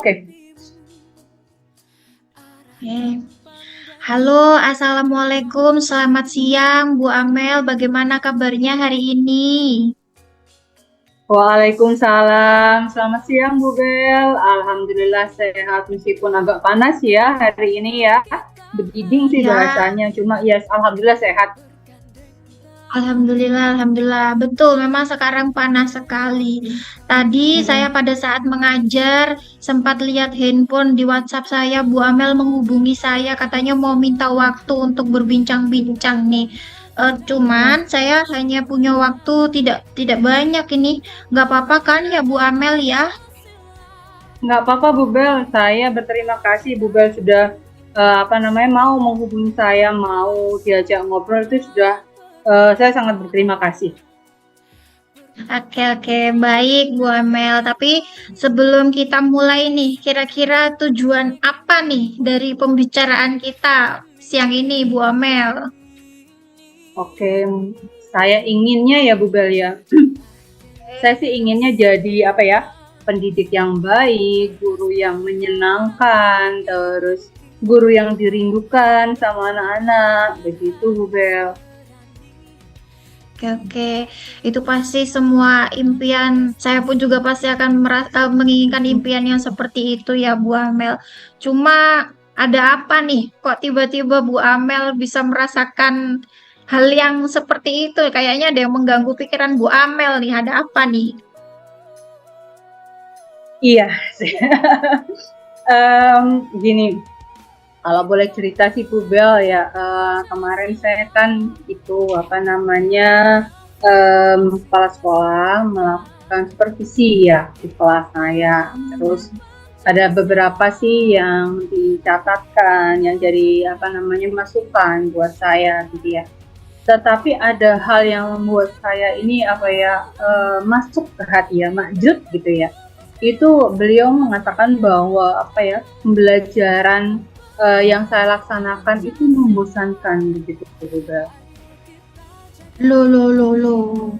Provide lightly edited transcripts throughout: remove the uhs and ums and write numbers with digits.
Oke. Oke. Halo, Assalamualaikum. Selamat siang, Bu Amel. Bagaimana kabarnya hari ini? Waalaikumsalam. Selamat siang, Bu Bel. Alhamdulillah sehat meskipun agak panas ya hari ini ya. Begiding sih Ya, bahasanya. Cuma ya alhamdulillah sehat. Alhamdulillah, Alhamdulillah. Betul, memang sekarang panas sekali. Tadi saya Mm-mm. pada saat mengajar sempat lihat handphone di WhatsApp saya, Bu Amel menghubungi saya, katanya mau minta waktu untuk berbincang-bincang nih. Cuman Mm-mm. saya hanya punya waktu tidak banyak ini. Nggak apa-apa kan ya Bu Amel ya? Nggak apa-apa, Bu Bel. Saya berterima kasih Bu Bel sudah mau menghubungi saya, mau diajak ngobrol itu sudah saya sangat berterima kasih. Oke, oke, baik Bu Amel. Tapi sebelum kita mulai nih, kira-kira tujuan apa nih dari pembicaraan kita siang ini, Bu Amel? Oke, saya inginnya ya Bu Bel ya. Saya sih inginnya jadi apa ya, pendidik yang baik, guru yang menyenangkan, terus guru yang dirindukan sama anak-anak, begitu Bu Bel. Oke, oke. Itu pasti semua impian. Saya pun juga pasti akan menginginkan impian yang seperti itu ya, Bu Amel. Cuma ada apa nih? Kok tiba-tiba Bu Amel bisa merasakan hal yang seperti itu? Kayaknya ada yang mengganggu pikiran Bu Amel nih. Ada apa nih? Iya, gini, kalau boleh cerita sih Bu Bel ya, kemarin saya kan itu kepala sekolah melakukan supervisi ya di kelas saya. Terus ada beberapa sih yang dicatatkan, yang jadi masukan buat saya gitu ya. Tetapi ada hal yang membuat saya ini masuk ke hati ya, makjub gitu ya. Itu beliau mengatakan bahwa pembelajaran yang saya laksanakan itu membosankan begitu juga. Loh, loh, loh, loh.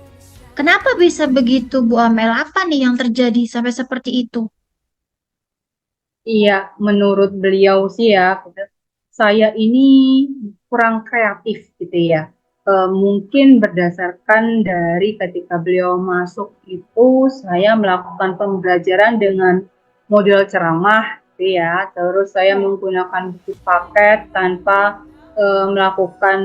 Kenapa bisa begitu, Bu Amel? Apa nih yang terjadi sampai seperti itu? Iya, menurut beliau sih ya, saya ini kurang kreatif gitu ya. Mungkin berdasarkan dari ketika beliau masuk itu, saya melakukan pembelajaran dengan model ceramah gitu ya. Terus saya menggunakan buku paket tanpa melakukan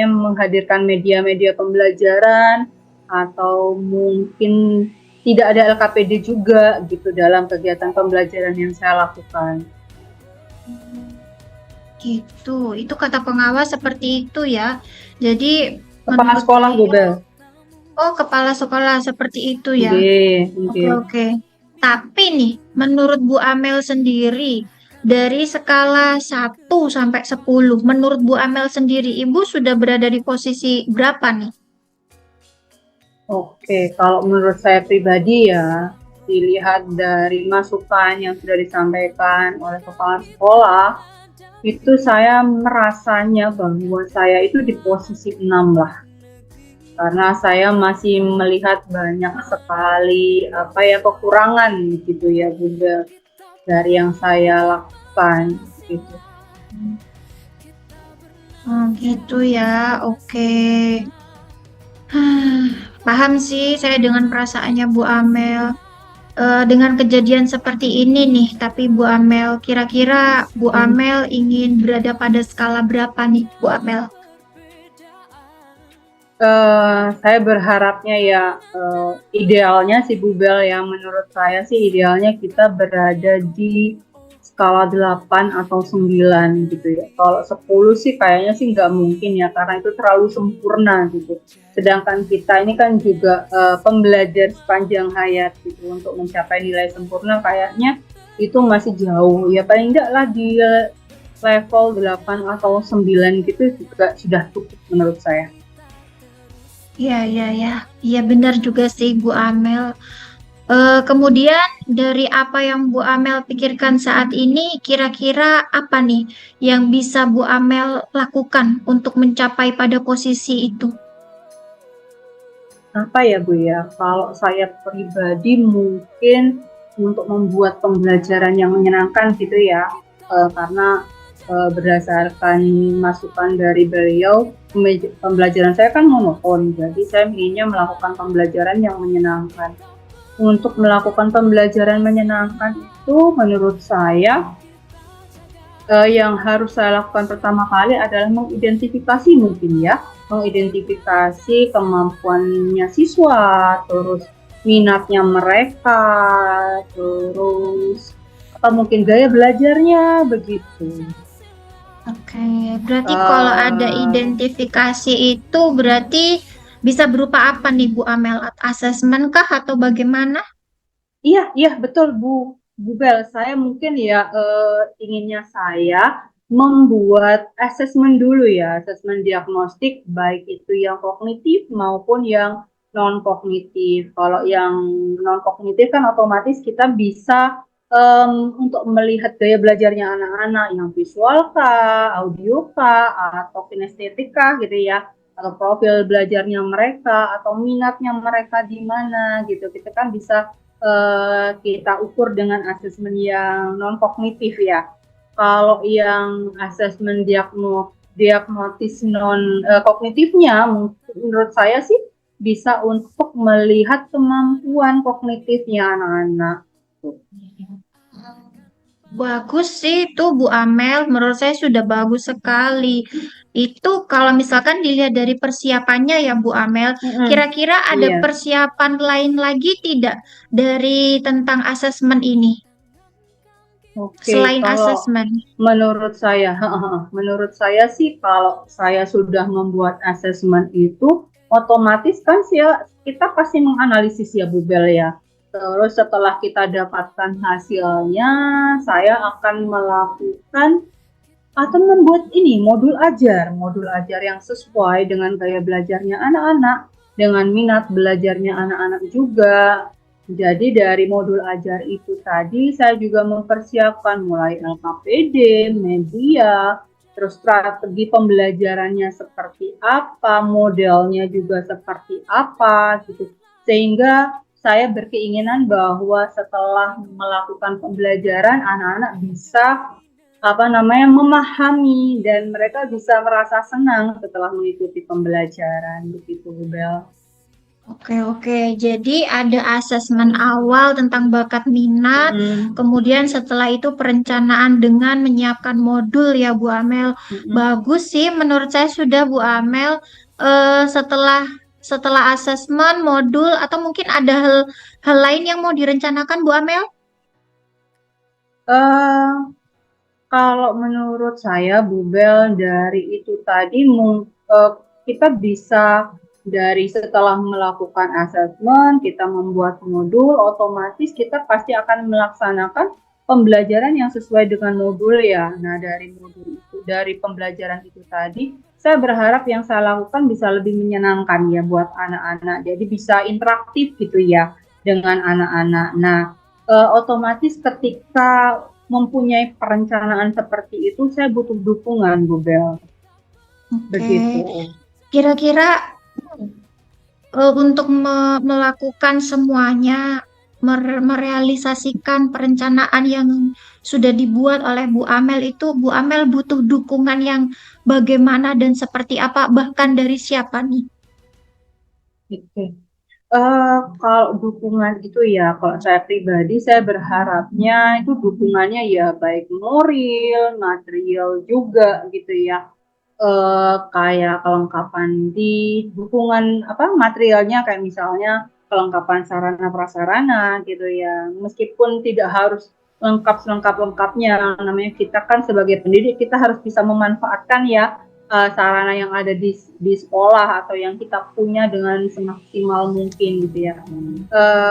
menghadirkan media-media pembelajaran atau mungkin tidak ada LKPD juga gitu dalam kegiatan pembelajaran yang saya lakukan. Gitu. Itu kata pengawas seperti itu ya. Jadi Kepala menurut sekolah beliau, Gobel. oh kepala sekolah seperti itu ya. Nggih, Oke, nggih. oke. Tapi nih, menurut Bu Amel sendiri, dari skala 1 sampai 10, menurut Bu Amel sendiri, Ibu sudah berada di posisi berapa nih? Oke, kalau menurut saya pribadi ya, dilihat dari masukan yang sudah disampaikan oleh kepala sekolah, itu saya merasanya bahwa saya itu di posisi 6 lah. Karena saya masih melihat banyak sekali kekurangan gitu ya juga dari yang saya lakukan gitu. Oh, gitu ya. Oke. Paham sih saya dengan perasaannya Bu Amel. Dengan kejadian seperti ini nih, tapi Bu Amel, kira-kira Bu Hmm. Amel ingin berada pada skala berapa nih, Bu Amel? Saya berharapnya ya idealnya si Bubel yang menurut saya sih idealnya kita berada di skala 8 atau 9 gitu ya. Kalau 10 sih kayaknya sih nggak mungkin ya karena itu terlalu sempurna gitu. Sedangkan kita ini kan juga pembelajar sepanjang hayat gitu untuk mencapai nilai sempurna kayaknya itu masih jauh ya paling enggak lah di level 8 atau 9 gitu juga sudah cukup menurut saya. Iya, iya, iya. Iya benar juga sih Bu Amel. Kemudian dari apa yang Bu Amel pikirkan saat ini, kira-kira apa nih yang bisa Bu Amel lakukan untuk mencapai pada posisi itu? Apa ya Bu ya, kalau saya pribadi mungkin untuk membuat pembelajaran yang menyenangkan gitu ya. Karena berdasarkan masukan dari beliau, pembelajaran saya kan monoton, jadi saya inginnya melakukan pembelajaran yang menyenangkan. Untuk melakukan pembelajaran menyenangkan itu menurut saya yang harus saya lakukan pertama kali adalah mengidentifikasi mungkin ya, mengidentifikasi kemampuannya siswa, terus minatnya mereka, terus apa mungkin gaya belajarnya begitu. Oke, berarti kalau ada Uh, identifikasi itu berarti bisa berupa apa nih Bu Amel? Asesmen kah atau bagaimana? Iya, iya betul Bu Bel. Saya mungkin ya inginnya saya membuat asesmen dulu ya, asesmen diagnostik baik itu yang kognitif maupun yang non kognitif. Kalau yang non kognitif kan otomatis kita bisa untuk melihat gaya belajarnya anak-anak yang visual kah, audio kah, atau kinestetik kah gitu ya, atau profil belajarnya mereka, atau minatnya mereka di mana gitu. Kita kan bisa kita ukur dengan asesmen yang non kognitif ya. Kalau yang asesmen diagnotis non kognitifnya, menurut saya sih bisa untuk melihat kemampuan kognitifnya anak-anak. Bagus sih itu Bu Amel, menurut saya sudah bagus sekali. Itu kalau misalkan dilihat dari persiapannya ya Bu Amel, Mm-mm. kira-kira ada Iya, persiapan lain lagi tidak dari tentang asesmen ini oke. selain Kalau asesmen? menurut saya, menurut saya sih kalau saya sudah membuat asesmen itu, otomatis kan sih ya, kita pasti menganalisis ya Bu Bel ya. Terus setelah kita dapatkan hasilnya, saya akan melakukan atau membuat ini modul ajar yang sesuai dengan gaya belajarnya anak-anak, dengan minat belajarnya anak-anak juga. Jadi dari modul ajar itu tadi saya juga mempersiapkan mulai LKPD, media, terus strategi pembelajarannya seperti apa, modelnya juga seperti apa gitu. Sehingga saya berkeinginan bahwa setelah melakukan pembelajaran anak-anak bisa apa namanya memahami dan mereka bisa merasa senang setelah mengikuti pembelajaran begitu Bel. Oke, oke. Jadi ada asesmen awal tentang bakat minat, Mm-mm. kemudian setelah itu perencanaan dengan menyiapkan modul ya Bu Amel. Mm-mm. Bagus sih menurut saya sudah Bu Amel. Setelah setelah asesmen modul atau mungkin ada hal lain yang mau direncanakan Bu Amel? Eh, Kalau menurut saya Bu Bel dari itu tadi kita bisa dari setelah melakukan asesmen kita membuat modul otomatis kita pasti akan melaksanakan pembelajaran yang sesuai dengan modul ya. Nah dari modul itu dari pembelajaran itu tadi saya berharap yang saya lakukan bisa lebih menyenangkan ya buat anak-anak. Jadi bisa interaktif gitu ya dengan anak-anak. Nah otomatis ketika mempunyai perencanaan seperti itu, saya butuh dukungan, Bu Bel. Oke. Begitu. Kira-kira untuk melakukan semuanya, merealisasikan perencanaan yang sudah dibuat oleh Bu Amel itu, Bu Amel butuh dukungan yang bagaimana dan seperti apa, bahkan dari siapa nih? Oke. Kalau dukungan itu ya, kalau saya pribadi, saya berharapnya itu dukungannya ya baik moral, material juga gitu ya. Kayak kelengkapan di dukungan apa materialnya kayak misalnya kelengkapan sarana prasarana gitu ya. Meskipun tidak harus lengkap selengkap lengkapnya, namanya kita kan sebagai pendidik kita harus bisa memanfaatkan ya sarana yang ada di sekolah atau yang kita punya dengan semaksimal mungkin gitu ya.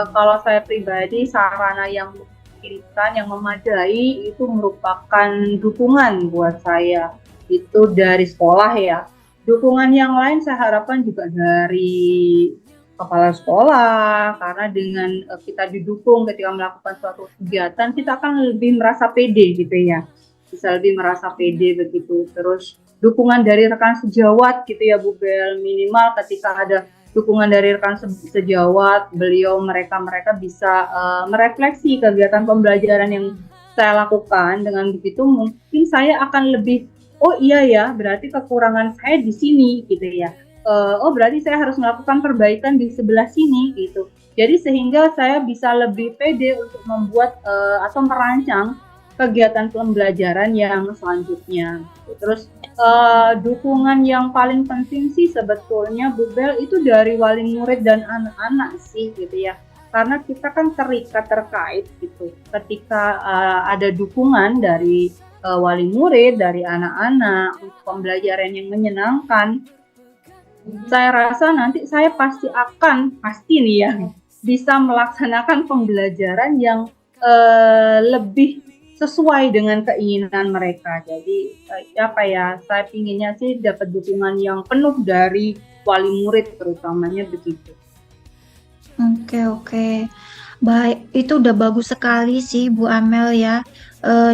Kalau saya pribadi sarana yang memungkinkan yang memadai itu merupakan dukungan buat saya itu dari sekolah ya. Dukungan yang lain saya harapkan juga dari kepala sekolah karena dengan kita didukung ketika melakukan suatu kegiatan kita akan lebih merasa pede gitu ya, bisa lebih merasa pede begitu. Terus dukungan dari rekan sejawat gitu ya Bu Bel, minimal ketika ada dukungan dari rekan sejawat, mereka bisa merefleksi kegiatan pembelajaran yang saya lakukan. Dengan begitu mungkin saya akan lebih, oh iya ya, berarti kekurangan saya di sini gitu ya. Oh berarti saya harus melakukan perbaikan di sebelah sini gitu. Jadi sehingga saya bisa lebih pede untuk membuat atau merancang kegiatan pembelajaran yang selanjutnya. Terus dukungan yang paling penting sih sebetulnya Bu Bel itu dari wali murid dan anak-anak sih gitu ya. Karena kita kan terikat terkait gitu. Ketika ada dukungan dari wali murid, dari anak-anak untuk pembelajaran yang menyenangkan, saya rasa nanti saya pasti nih ya, bisa melaksanakan pembelajaran yang lebih sesuai dengan keinginan mereka. Jadi saya pinginnya sih dapat dukungan yang penuh dari wali murid terutamanya begitu. Oke. Baik, itu udah bagus sekali sih Bu Amel ya.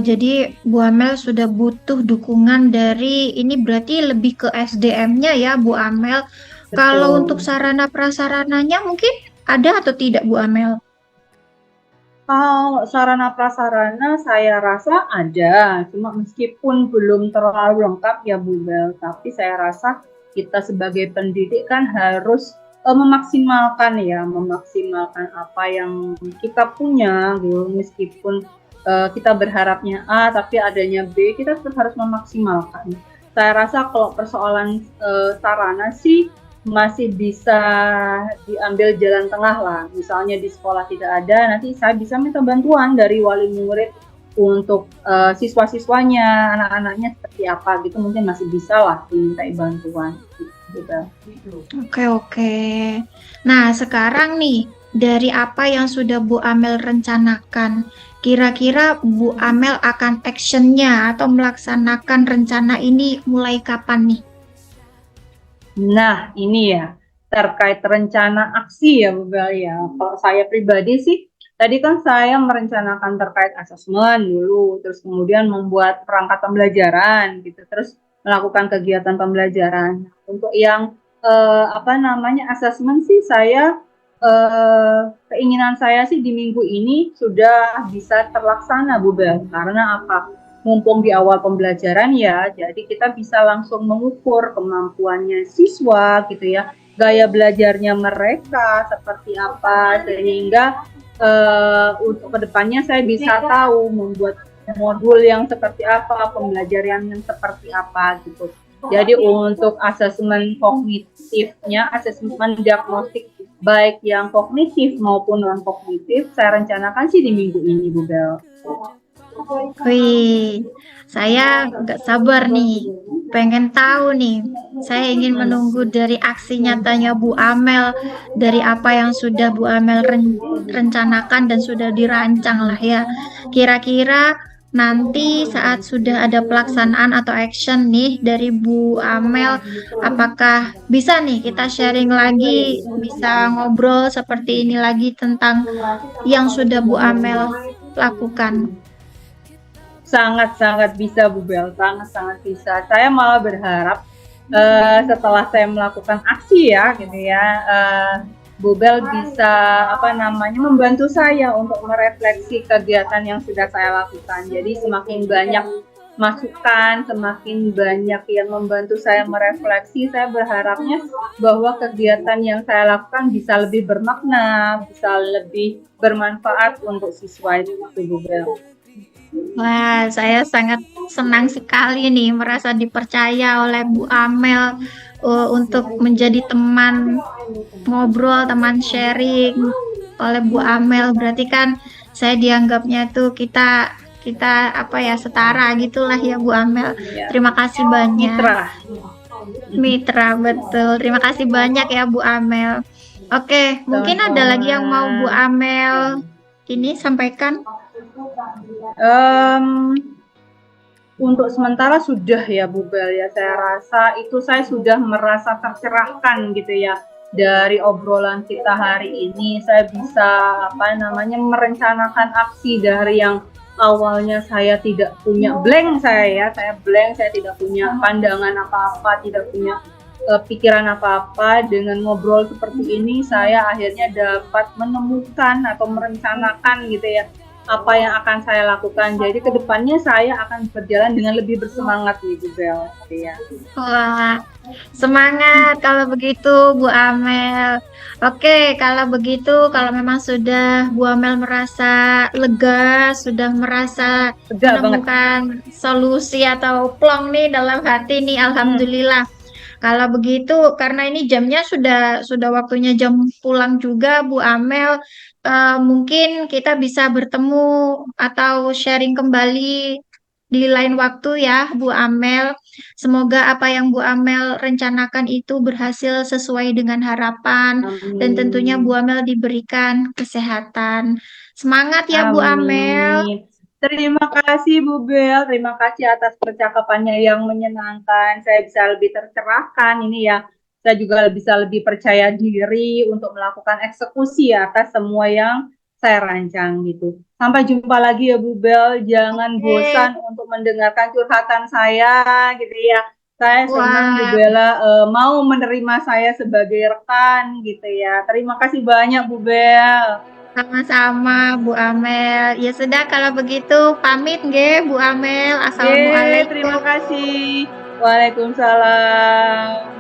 Jadi Bu Amel sudah butuh dukungan dari ini berarti lebih ke SDM-nya ya Bu Amel. Kalau Betul. untuk sarana prasarananya mungkin ada atau tidak Bu Amel? Kalau sarana prasarana saya rasa ada, cuma meskipun belum terlalu lengkap ya Bu Bel, tapi saya rasa kita sebagai pendidik kan harus memaksimalkan apa yang kita punya gitu. Meskipun kita berharapnya A tapi adanya B, kita tetap harus memaksimalkan. Saya rasa kalau persoalan sarana sih masih bisa diambil jalan tengah lah. Misalnya di sekolah tidak ada, nanti saya bisa minta bantuan dari wali murid untuk siswa-siswanya, anak-anaknya seperti apa gitu, mungkin masih bisa lah dimintai bantuan gitu. Oke. Nah, sekarang nih, dari apa yang sudah Bu Amel rencanakan, kira-kira Bu Amel akan actionnya atau melaksanakan rencana ini mulai kapan nih? Nah, ini ya, terkait rencana aksi ya Bu Bel ya. Kalau saya pribadi sih, tadi kan saya merencanakan terkait asesmen dulu, terus kemudian membuat perangkat pembelajaran gitu, terus melakukan kegiatan pembelajaran. Untuk yang asesmen sih keinginan saya sih di minggu ini sudah bisa terlaksana Bu Bel. Karena apa? Mumpung di awal pembelajaran ya, jadi kita bisa langsung mengukur kemampuannya siswa gitu ya, gaya belajarnya mereka seperti apa, sehingga untuk kedepannya saya bisa tahu membuat modul yang seperti apa, pembelajaran yang seperti apa gitu. Jadi untuk asesmen kognitifnya, asesmen diagnostik baik yang kognitif maupun non kognitif, saya rencanakan sih di minggu ini Bu Bel. Wih, saya nggak sabar nih, pengen tahu nih. Saya ingin menunggu dari aksi nyatanya Bu Amel, dari apa yang sudah Bu Amel rencanakan dan sudah dirancang lah ya. Kira-kira nanti saat sudah ada pelaksanaan atau action nih dari Bu Amel, apakah bisa nih kita sharing lagi, bisa ngobrol seperti ini lagi tentang yang sudah Bu Amel lakukan? Sangat-sangat bisa Bu Bel, sangat-sangat bisa. Saya malah berharap setelah saya melakukan aksi ya gitu ya, Bu Bel bisa membantu saya untuk merefleksi kegiatan yang sudah saya lakukan. Jadi semakin banyak masukan, semakin banyak yang membantu saya merefleksi, saya berharapnya bahwa kegiatan yang saya lakukan bisa lebih bermakna, bisa lebih bermanfaat untuk siswa itu Bu Bel. Wah, saya sangat senang sekali nih merasa dipercaya oleh Bu Amel untuk menjadi teman ngobrol, teman sharing oleh Bu Amel. Berarti kan saya dianggapnya tuh kita setara gitulah ya Bu Amel. Terima kasih banyak. Mitra, betul. Terima kasih banyak ya Bu Amel. Oke, mungkin ada lagi yang mau Bu Amel ini sampaikan? Untuk sementara sudah ya Bu Bel ya, saya rasa itu saya sudah merasa tercerahkan gitu ya dari obrolan kita hari ini. Saya bisa merencanakan aksi dari yang awalnya saya tidak punya saya tidak punya pandangan apa-apa, tidak punya pikiran apa-apa. Dengan ngobrol seperti ini saya akhirnya dapat menemukan atau merencanakan gitu ya apa yang akan saya lakukan. Jadi kedepannya saya akan berjalan dengan lebih bersemangat nih Bu Bel. Ya. Wah, semangat kalau begitu Bu Amel. Oke, kalau begitu, kalau memang sudah Bu Amel merasa lega, sudah merasa Lega banget. menemukan solusi atau plong nih dalam hati nih, Hmm. Alhamdulillah. Kalau begitu, karena ini jamnya sudah waktunya jam pulang juga, Bu Amel. Mungkin kita bisa bertemu atau sharing kembali di lain waktu ya, Bu Amel. Semoga apa yang Bu Amel rencanakan itu berhasil sesuai dengan harapan dan tentunya Bu Amin. Amel diberikan kesehatan. Semangat ya Bu Amel. Amin. Terima kasih Bu Bel, terima kasih atas percakapannya yang menyenangkan. Saya bisa lebih tercerahkan ini ya. Saya juga bisa lebih percaya diri untuk melakukan eksekusi atas semua yang saya rancang gitu. Sampai jumpa lagi ya Bu Bel. Jangan Oke. bosan untuk mendengarkan curhatan saya gitu ya. Saya senang Bu Wah, Bella mau menerima saya sebagai rekan gitu ya. Terima kasih banyak Bu Bel. sama-sama Bu Amel. Ya sudah kalau begitu pamit nggih Bu Amel. Terima Assalamualaikum. kasih. Waalaikumsalam.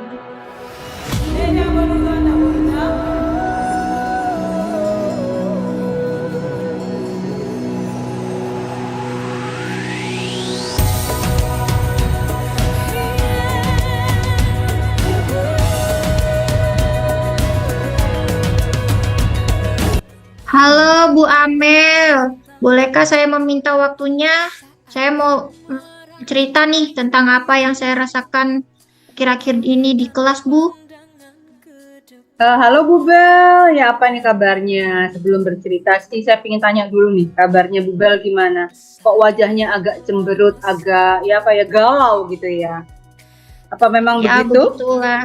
Halo Bu Amel, bolehkah saya meminta waktunya? Saya mau cerita nih tentang apa yang saya rasakan akhir-akhir ini di kelas Bu. Halo Bu Bel, ya apa nih kabarnya? Sebelum bercerita sih saya ingin tanya dulu nih, kabarnya Bu Bel gimana? Kok wajahnya agak cemberut, agak ya apa ya galau gitu ya? Apa memang Ya begitu? begitulah.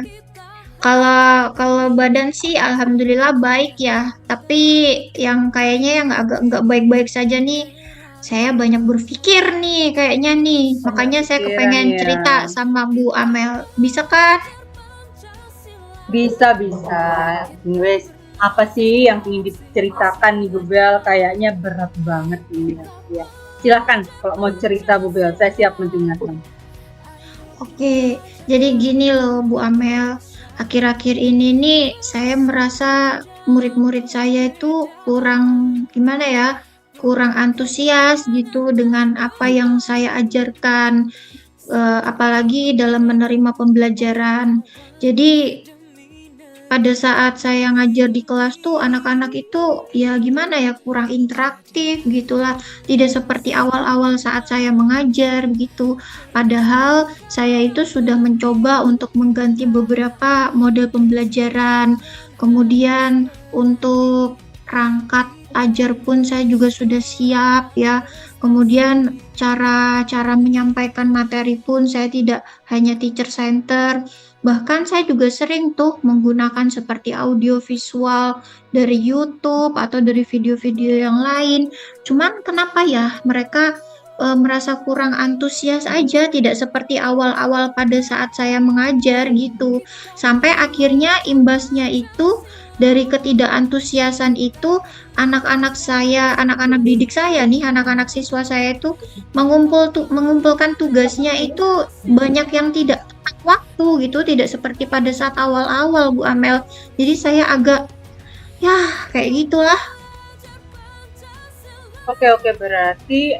Kalau kalau badan sih alhamdulillah baik ya, tapi yang kayaknya yang agak nggak baik-baik saja nih, saya banyak berpikir nih kayaknya nih. Banyak Makanya saya pikiran kepengen ya. cerita sama Bu Amel. Bisa kan? Bisa, bisa. Wes, apa sih yang ingin diceritakan nih Bu Bel? Kayaknya berat banget ini. Ya. Silahkan kalau mau cerita Bu Bel, saya siap mendengarkan. Oke, jadi gini loh Bu Amel, akhir-akhir ini nih saya merasa murid-murid saya itu kurang gimana ya, kurang antusias gitu dengan apa yang saya ajarkan, apalagi dalam menerima pembelajaran. Jadi pada saat saya ngajar di kelas tuh anak-anak itu ya gimana ya kurang interaktif gitulah, tidak seperti awal-awal saat saya mengajar gitu. Padahal saya itu sudah mencoba untuk mengganti beberapa model pembelajaran, kemudian untuk perangkat ajar pun saya juga sudah siap ya. Kemudian cara-cara menyampaikan materi pun saya tidak hanya teacher center. Bahkan saya juga sering tuh menggunakan seperti audio visual dari YouTube atau dari video-video yang lain. Cuman kenapa ya mereka merasa kurang antusias aja, tidak seperti awal-awal pada saat saya mengajar gitu. Sampai akhirnya imbasnya itu dari ketidakantusiasan itu anak-anak saya, anak-anak didik saya nih, anak-anak siswa saya itu mengumpulkan tugasnya itu banyak yang tidak tepat waktu gitu, tidak seperti pada saat awal-awal Bu Amel. Jadi saya agak ya kayak gitulah. Oke, oke, berarti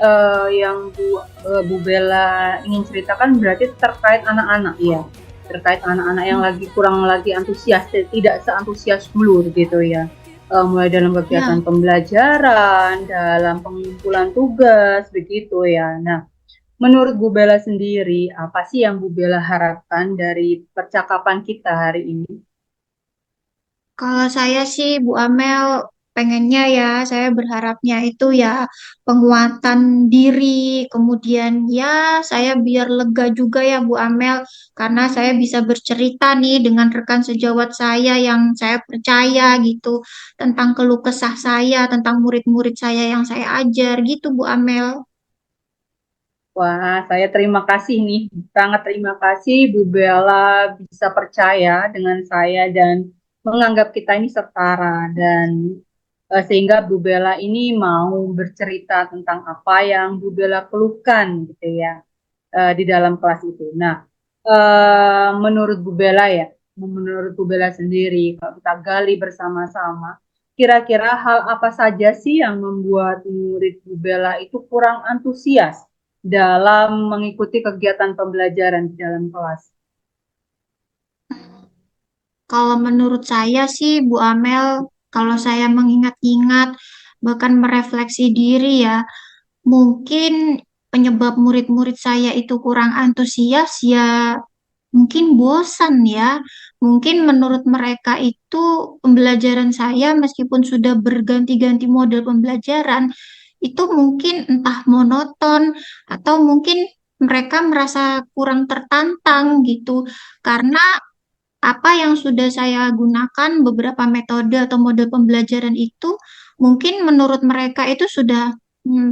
yang Bu Bella ingin ceritakan berarti terkait anak-anak ya, terkait anak-anak yang lagi kurang lagi antusias, tidak seantusias dulu gitu ya. Mulai dalam kegiatan Ya, pembelajaran, dalam pengumpulan tugas, begitu ya. Nah, menurut Bu Bella sendiri, apa sih yang Bu Bella harapkan dari percakapan kita hari ini? kalau saya sih Bu Amel pengennya ya, saya berharapnya itu ya penguatan diri, kemudian ya saya biar lega juga ya Bu Amel, karena saya bisa bercerita nih dengan rekan sejawat saya yang saya percaya gitu, tentang keluh kesah saya, tentang murid-murid saya yang saya ajar gitu Bu Amel. Wah, saya terima kasih nih, sangat terima kasih Bu Bella bisa percaya dengan saya dan menganggap kita ini setara dan sehingga Bu Bella ini mau bercerita tentang apa yang Bu Bella keluhkan gitu ya di dalam kelas itu. Nah, menurut Bu Bella ya, menurut Bu Bella sendiri, kalau kita gali bersama-sama, kira-kira hal apa saja sih yang membuat murid Bu Bella itu kurang antusias dalam mengikuti kegiatan pembelajaran di dalam kelas? Kalau menurut saya sih, Bu Amel, kalau saya mengingat-ingat, bahkan merefleksi diri ya, mungkin penyebab murid-murid saya itu kurang antusias ya mungkin bosan ya. Mungkin menurut mereka itu pembelajaran saya meskipun sudah berganti-ganti model pembelajaran, itu mungkin entah monoton atau mungkin mereka merasa kurang tertantang gitu. Karena apa yang sudah saya gunakan beberapa metode atau model pembelajaran itu mungkin menurut mereka itu sudah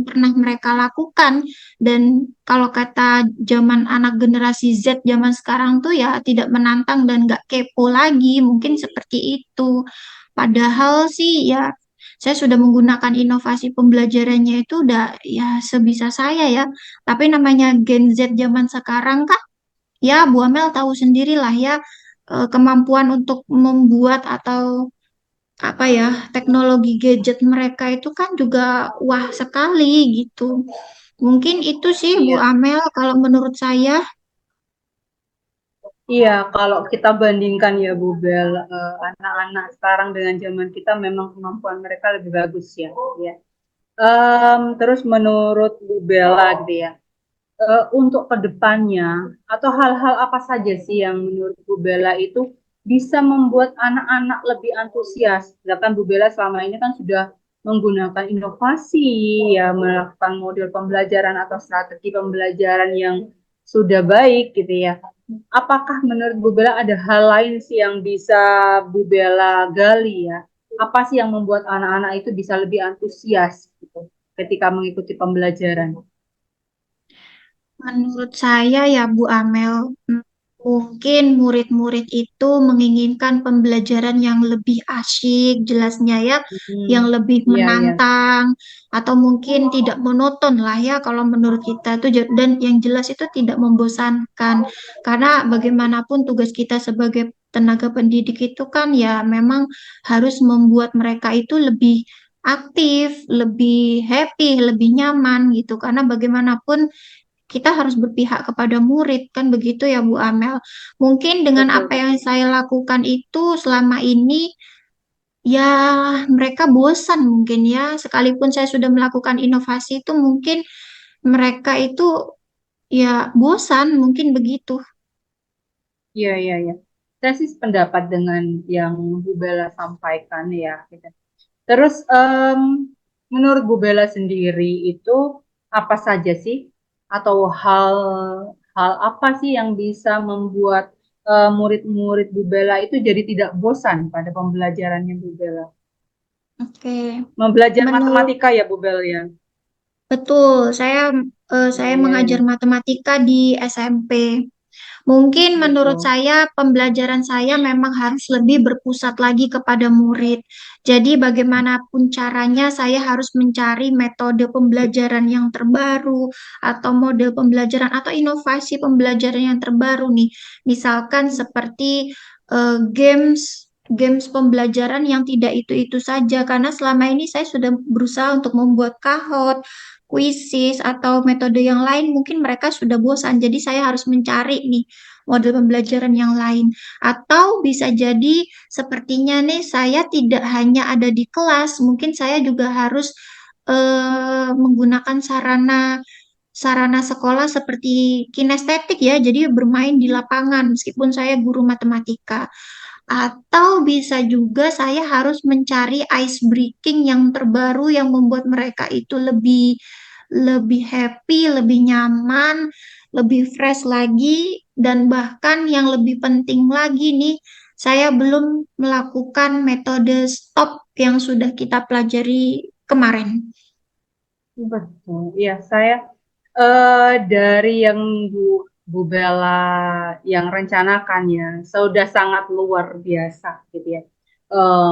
pernah mereka lakukan dan kalau kata zaman anak generasi Z zaman sekarang tuh ya tidak menantang dan nggak kepo lagi mungkin seperti itu padahal sih ya saya sudah menggunakan inovasi pembelajarannya itu udah ya sebisa saya ya tapi namanya Gen Z zaman sekarang kan ya, Bu Amel tahu sendirilah ya kemampuan untuk membuat atau apa ya teknologi gadget mereka itu kan juga wah sekali gitu. Mungkin itu sih Bu Iya. Amel kalau menurut saya. Iya, kalau kita bandingkan ya Bu Bel, anak-anak sekarang dengan zaman kita memang kemampuan mereka lebih bagus ya. Ya. Terus menurut Bu Bella gitu ya, untuk kedepannya atau hal-hal apa saja sih yang menurut Bu Bella itu bisa membuat anak-anak lebih antusias? Sedangkan Bu Bella selama ini kan sudah menggunakan inovasi, ya melakukan model pembelajaran atau strategi pembelajaran yang sudah baik gitu ya. Apakah menurut Bu Bella ada hal lain sih yang bisa Bu Bella gali ya? Apa sih yang membuat anak-anak itu bisa lebih antusias gitu ketika mengikuti pembelajaran? Menurut saya ya Bu Amel, mungkin murid-murid itu menginginkan pembelajaran yang lebih asyik, jelasnya ya, Hmm, yang lebih iya, iya. menantang, atau mungkin tidak monoton lah ya kalau menurut kita itu dan yang jelas itu tidak membosankan. Karena bagaimanapun tugas kita sebagai tenaga pendidik itu kan ya memang harus membuat mereka itu lebih aktif, lebih happy, lebih nyaman gitu. Karena bagaimanapun kita harus berpihak kepada murid, kan begitu ya Bu Amel. Mungkin dengan Betul, apa yang betul. saya lakukan itu selama ini, ya mereka bosan mungkin ya. Sekalipun saya sudah melakukan inovasi itu mungkin mereka itu ya bosan, mungkin begitu. Iya, iya, iya. Saya sih sependapat dengan yang Bu Bella sampaikan ya. Gitu. Terus menurut Bu Bella sendiri itu apa saja sih atau hal hal apa sih yang bisa membuat murid-murid Bu Bella itu jadi tidak bosan pada pembelajarannya Bu Bella? Oke, Membelajar menurut matematika ya Bu Bella ya. betul, saya Iya, mengajar iya. matematika di SMP. Mungkin menurut Betul. saya pembelajaran saya memang harus lebih berpusat lagi kepada murid. Jadi bagaimanapun caranya saya harus mencari metode pembelajaran yang terbaru atau model pembelajaran atau inovasi pembelajaran yang terbaru nih. Misalkan seperti games pembelajaran yang tidak itu-itu saja karena selama ini saya sudah berusaha untuk membuat kahot, kuisis atau metode yang lain mungkin mereka sudah bosan. Jadi saya harus mencari nih model pembelajaran yang lain. Atau bisa jadi sepertinya nih saya tidak hanya ada di kelas, mungkin saya juga harus menggunakan sarana sarana sekolah seperti kinestetik ya, jadi bermain di lapangan meskipun saya guru matematika. Atau bisa juga saya harus mencari ice breaking yang terbaru yang membuat mereka itu lebih lebih happy, lebih nyaman, lebih fresh lagi dan bahkan yang lebih penting lagi nih, saya belum melakukan metode stop yang sudah kita pelajari kemarin. Betul. Iya, saya Dari yang Bu Bella yang rencanakan ya, sudah sangat luar biasa gitu ya.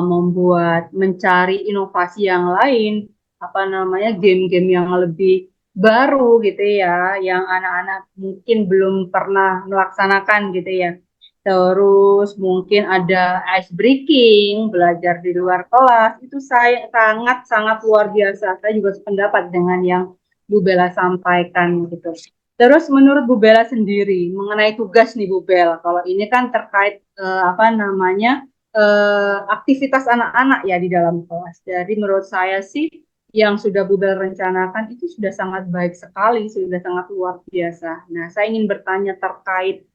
Membuat mencari inovasi yang lain, apa namanya game-game yang lebih baru gitu ya, yang anak-anak mungkin belum pernah melaksanakan gitu ya. Terus mungkin ada ice breaking, belajar di luar kelas, itu saya sangat-sangat luar biasa. Saya juga sependapat dengan yang Bu Bella sampaikan gitu. Terus menurut Bu Bella sendiri mengenai tugas nih Bu Bella, kalau ini kan terkait apa namanya aktivitas anak-anak ya di dalam kelas. Jadi menurut saya sih yang sudah Bu Bella rencanakan itu sudah sangat baik sekali, sudah sangat luar biasa. Nah, saya ingin bertanya terkait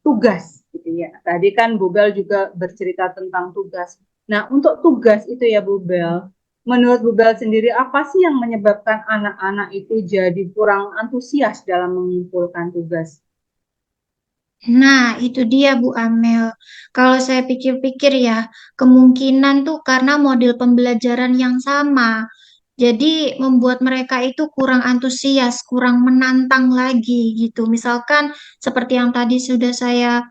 tugas gitu ya. Tadi kan Bu Bel juga bercerita tentang tugas. Nah, untuk tugas itu ya Bu Bel, menurut Bu Bel sendiri apa sih yang menyebabkan anak-anak itu jadi kurang antusias dalam mengumpulkan tugas? Nah, itu dia Bu Amel. Kalau saya pikir-pikir ya, kemungkinan tuh karena model pembelajaran yang sama. Jadi membuat mereka itu kurang antusias, kurang menantang lagi gitu. Misalkan seperti yang tadi sudah saya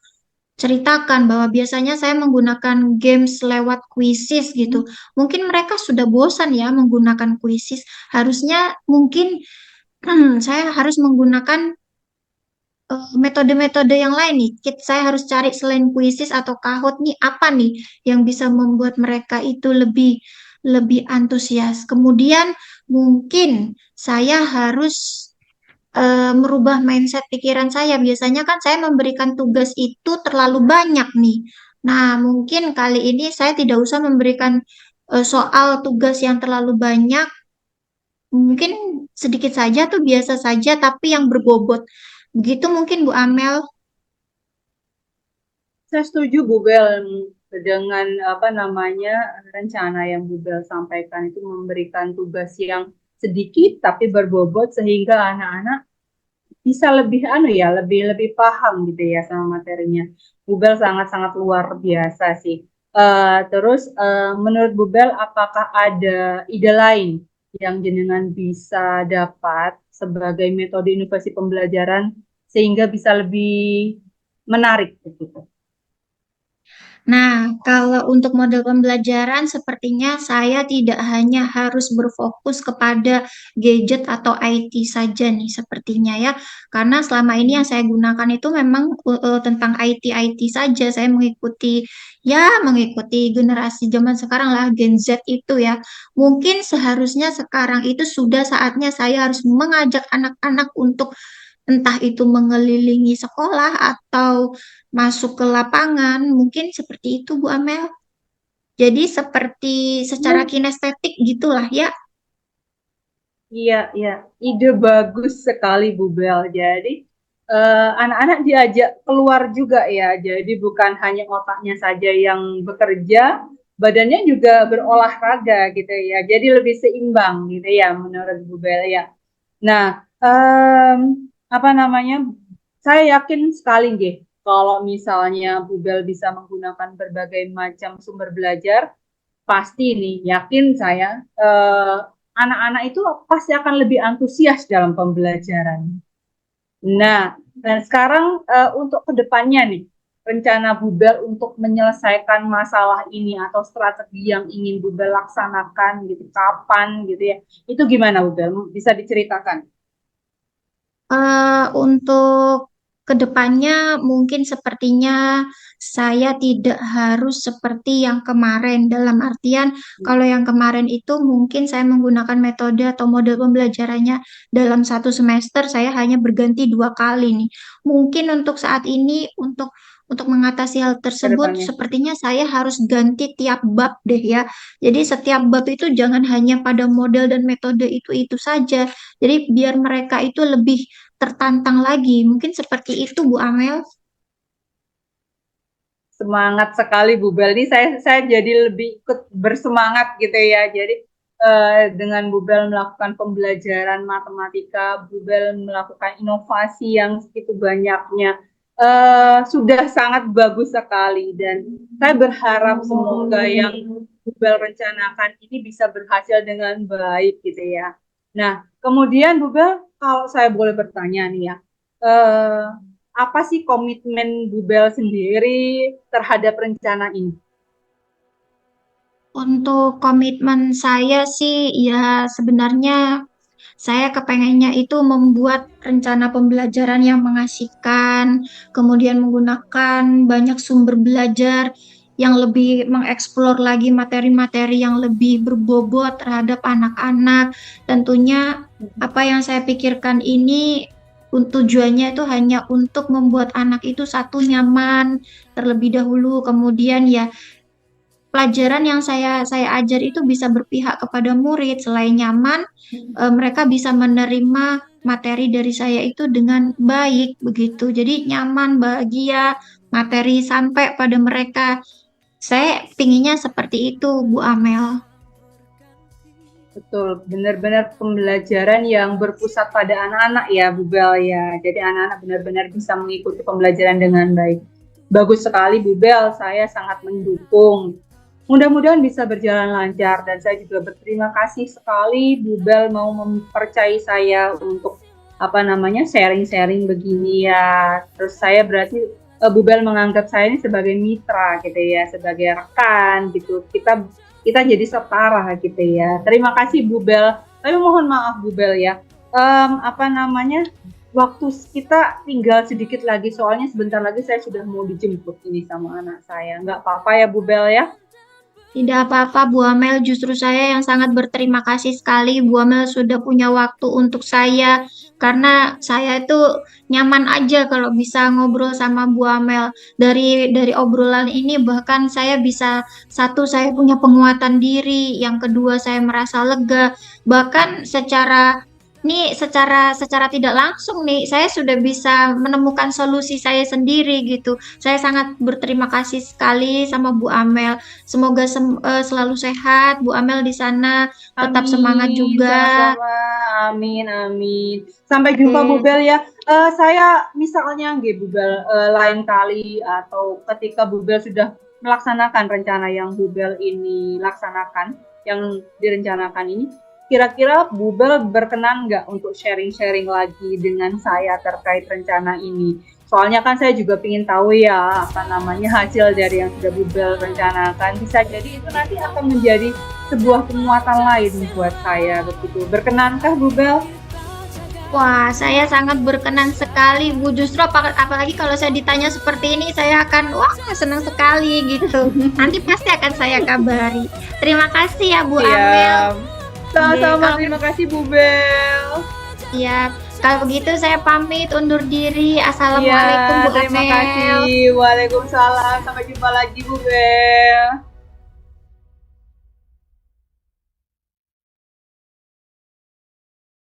ceritakan bahwa biasanya saya menggunakan games lewat quizzes gitu. Mungkin mereka sudah bosan ya menggunakan quizzes. Harusnya mungkin saya harus menggunakan metode-metode yang lain nih. Saya harus cari selain puisis atau Kahoot nih apa nih yang bisa membuat mereka itu lebih lebih antusias. Kemudian mungkin saya harus merubah mindset pikiran saya. Biasanya kan saya memberikan tugas itu terlalu banyak nih. Nah, mungkin kali ini saya tidak usah memberikan soal tugas yang terlalu banyak. Mungkin sedikit saja tuh biasa saja, tapi yang berbobot. Begitu mungkin Bu Amel. Saya setuju Bu Bel dengan apa namanya rencana yang Bu Bel sampaikan itu memberikan tugas yang sedikit tapi berbobot sehingga anak-anak bisa lebih anu ya, lebih lebih paham gitu ya sama materinya. Bubel sangat-sangat luar biasa sih. Terus menurut Bubel apakah ada ide lain yang jenengan bisa dapat sebagai metode inovasi pembelajaran sehingga bisa lebih menarik gitu? Nah, kalau untuk model pembelajaran, sepertinya saya tidak hanya harus berfokus kepada gadget atau IT saja nih, sepertinya ya. Karena selama ini yang saya gunakan itu memang tentang IT saja. Saya mengikuti generasi zaman sekarang lah, Gen Z itu ya. Mungkin seharusnya sekarang itu sudah saatnya saya harus mengajak anak-anak untuk entah itu mengelilingi sekolah atau masuk ke lapangan, mungkin seperti itu Bu Amel. Jadi seperti secara Iya, kinestetik gitulah ya. iya, iya. Ide bagus sekali Bu Bel. Jadi anak-anak diajak keluar juga ya. Jadi bukan hanya otaknya saja yang bekerja, badannya juga berolahraga gitu ya. Jadi lebih seimbang gitu ya menurut Bu Bel ya. Nah, apa namanya? Saya yakin sekali deh kalau misalnya Bu Bel bisa menggunakan berbagai macam sumber belajar, pasti nih yakin saya eh, anak-anak itu pasti akan lebih antusias dalam pembelajaran. Nah, dan sekarang untuk kedepannya nih, rencana Bubel untuk menyelesaikan masalah ini atau strategi yang ingin Bubel laksanakan gitu, kapan gitu ya, itu gimana Bubel? Bisa diceritakan? Untuk kedepannya mungkin sepertinya saya tidak harus seperti yang kemarin. Dalam artian kalau yang kemarin itu mungkin saya menggunakan metode atau model pembelajarannya dalam satu semester saya hanya berganti 2 kali nih. Mungkin untuk saat ini untuk mengatasi hal tersebut Kedepannya? sepertinya saya harus ganti tiap bab deh ya. Jadi setiap bab itu jangan hanya pada model dan metode itu saja. Jadi biar mereka itu lebih tertantang lagi. Mungkin seperti itu, Bu Amel. Semangat sekali Bu Bel. Ini saya jadi lebih ikut bersemangat gitu ya. Jadi dengan Bu Bel melakukan pembelajaran matematika, Bu Bel melakukan inovasi yang segitu banyaknya, sudah sangat bagus sekali. Dan saya berharap semoga yang Bu Bel rencanakan ini bisa berhasil dengan baik gitu ya. Nah, kemudian Bu Bel, kalau saya boleh bertanya nih ya, eh, apa sih komitmen Bu Bel sendiri terhadap rencana ini? Untuk komitmen saya sih ya sebenarnya saya kepengennya itu membuat rencana pembelajaran yang mengasihkan, kemudian menggunakan banyak sumber belajar yang lebih mengeksplor lagi materi-materi yang lebih berbobot terhadap anak-anak. Tentunya apa yang saya pikirkan ini tujuannya itu hanya untuk membuat anak itu satu nyaman terlebih dahulu, kemudian ya pelajaran yang saya ajar itu bisa berpihak kepada murid selain nyaman, mereka bisa menerima materi dari saya itu dengan baik begitu. Jadi nyaman, bahagia, materi sampai pada mereka. Saya pinginnya seperti itu, Bu Amel. Betul, benar-benar pembelajaran yang berpusat pada anak-anak ya, Bu Bel ya. Jadi anak-anak benar-benar bisa mengikuti pembelajaran dengan baik. Bagus sekali, Bu Bel. Saya sangat mendukung. Mudah-mudahan bisa berjalan lancar dan saya juga berterima kasih sekali Bu Bel mau mempercayai saya untuk apa namanya sharing-sharing begini ya. Terus saya berarti Bu Bel menganggap saya ini sebagai mitra gitu ya, sebagai rekan gitu. Kita jadi setara gitu ya. Terima kasih Bu Bel. Tapi mohon maaf Bu Bel ya. Apa namanya? Waktu kita tinggal sedikit lagi soalnya sebentar lagi saya sudah mau dijemput ini sama anak saya. Nggak apa-apa ya Bu Bel ya. Tidak apa-apa, Bu Amel. Justru saya yang sangat berterima kasih sekali. Bu Amel sudah punya waktu untuk saya. Karena saya itu nyaman aja kalau bisa ngobrol sama Bu Amel. Dari obrolan ini bahkan saya bisa, satu, saya punya penguatan diri. Yang kedua, saya merasa lega. Bahkan secara tidak langsung nih, saya sudah bisa menemukan solusi saya sendiri gitu. Saya sangat berterima kasih sekali sama Bu Amel. Semoga selalu sehat, Bu Amel di sana tetap semangat Amin, juga. sama-sama. Amin, amin. Sampai jumpa Bu Oke, Bel ya. Saya misalnya nggih Bu Bel lain kali atau ketika Bu Bel sudah melaksanakan rencana yang Bu Bel ini laksanakan, yang direncanakan ini, kira-kira Bu Bel berkenan nggak untuk sharing-sharing lagi dengan saya terkait rencana ini? Soalnya kan saya juga ingin tahu ya apa namanya hasil dari yang sudah Bu Bel rencanakan. Bisa jadi itu nanti akan menjadi sebuah penguatan lain buat saya begitu. Berkenankah Bu Bel? wah, saya sangat berkenan sekali, Bu. Justru apalagi kalau saya ditanya seperti ini, saya akan wah senang sekali gitu. Nanti pasti akan saya kabari. Terima kasih ya, Bu Amel. Siap. Oke, Sama-sama, kalau terima kasih Bu Bel. ya, kalau begitu saya pamit undur diri. Iya, Assalamualaikum, Bu terima Amel. kasih. Waalaikumsalam. Sampai jumpa lagi Bu Bel.